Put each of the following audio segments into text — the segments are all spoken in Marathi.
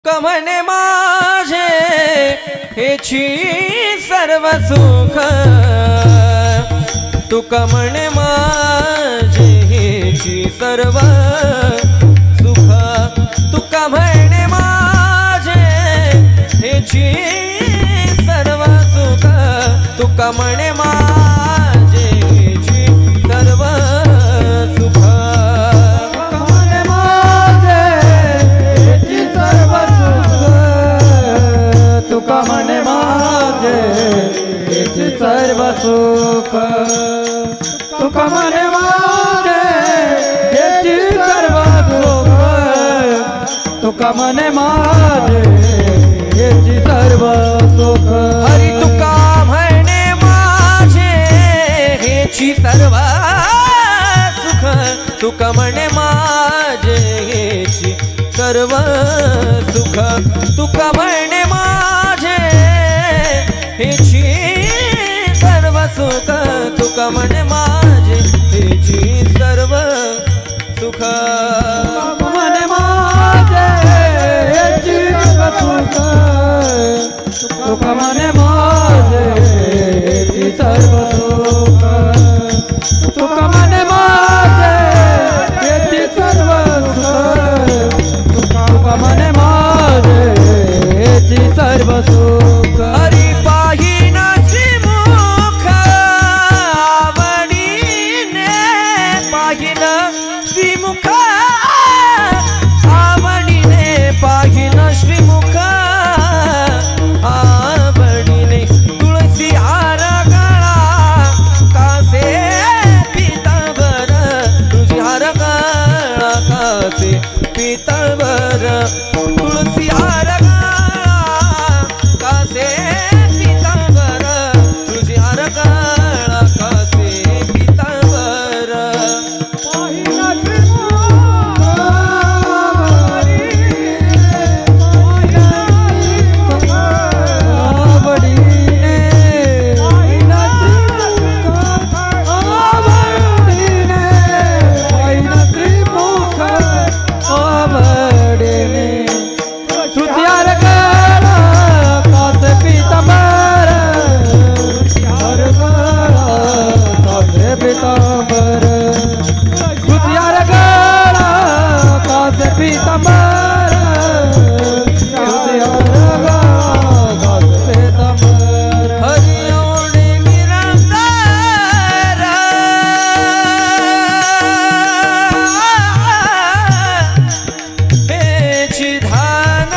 कमने माझे हेची सर्व सुख तू कमने माझे हेची सर्व सुख तू कमने माझे हेची सर्व सुख तू कमने माझे हेची सर्व सुख तुका मने माझे हेची सर्व सुख तुका मने माझे हेची सर्व सुख तुका मने माझे हेची सर्व सुख हरी तुका म्हणे माझे हेची सर्व सुख तुका म्हणे माझे हेची सर्व सुख तुका म्हणे माझे हेची सर्व सुख तुका म्हणे माझे हेची सर्व सुख मने माझे हेची सर्व सुख तुका मने माझे हेची सर्व सुख तुका मने माझे हेची सर्व सुख तुका मने माझे हेची सर्व सुख हरी पाहिनाची मुख आवडीने पाहिन श्रीमुख आवडीने पाहिन श्रीमुख आवडीने तुळसी हार गळा कासे पितांबर तुझी हार गळा कासे पितांबर तुळसी हार गळा कासे पितांबर तुझी हार गळा कासे पितांबर पीतांबर खुशियार गळा कासे पीतांबर खुशियार गळा कासे पीतांबर हरी एवढे निरंतर हेची धान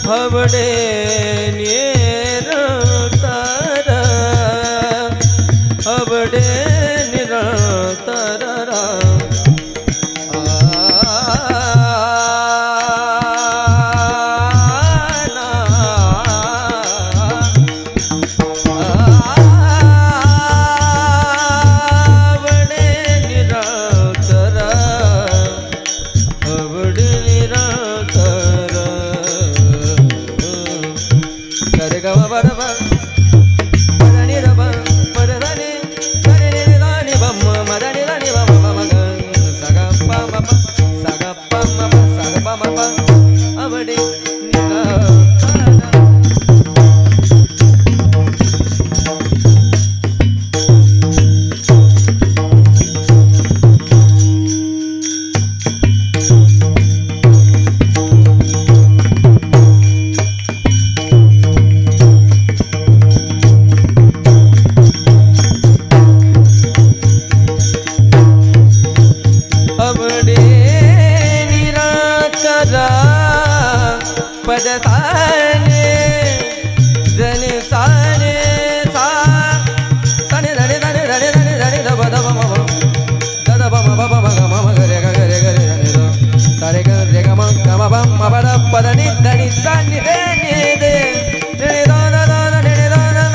हवडे हवडे निरंतर हवडे निरंतर हवडे निरंतर सरे ग बरोबर आवडे पदताने जने साने सा साने धने धने धने धने धने दब दब मम दद बम बब मम मम गरे गरे गरे धने द सारे ग रे ग म ग म बम म बद पद नि धनि सानि रे नि दे ने द द द ने द द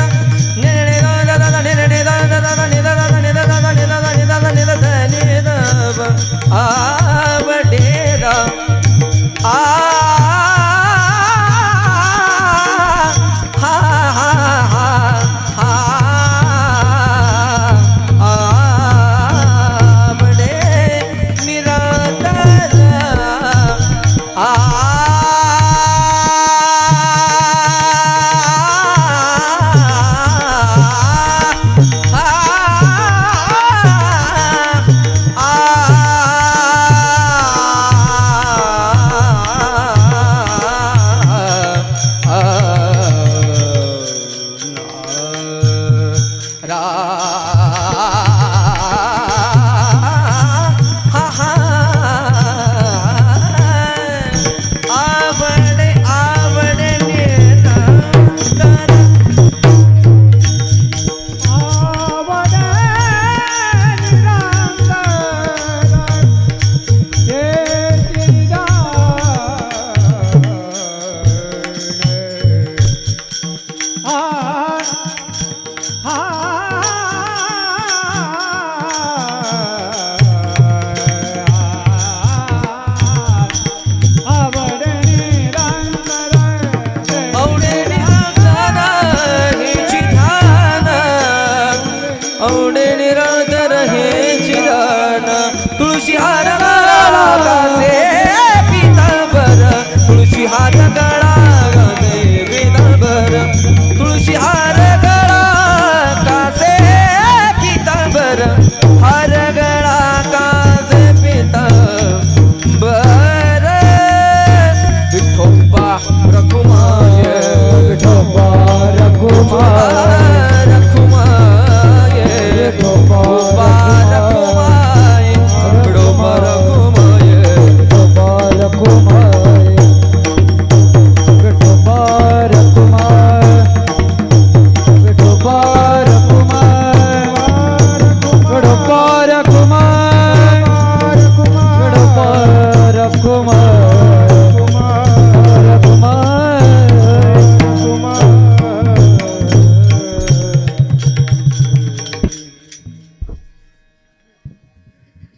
ने ने द द द ने ने द द द ने द द ने द द ने द द ने द द ने द ने द आवडे रा आ घुमर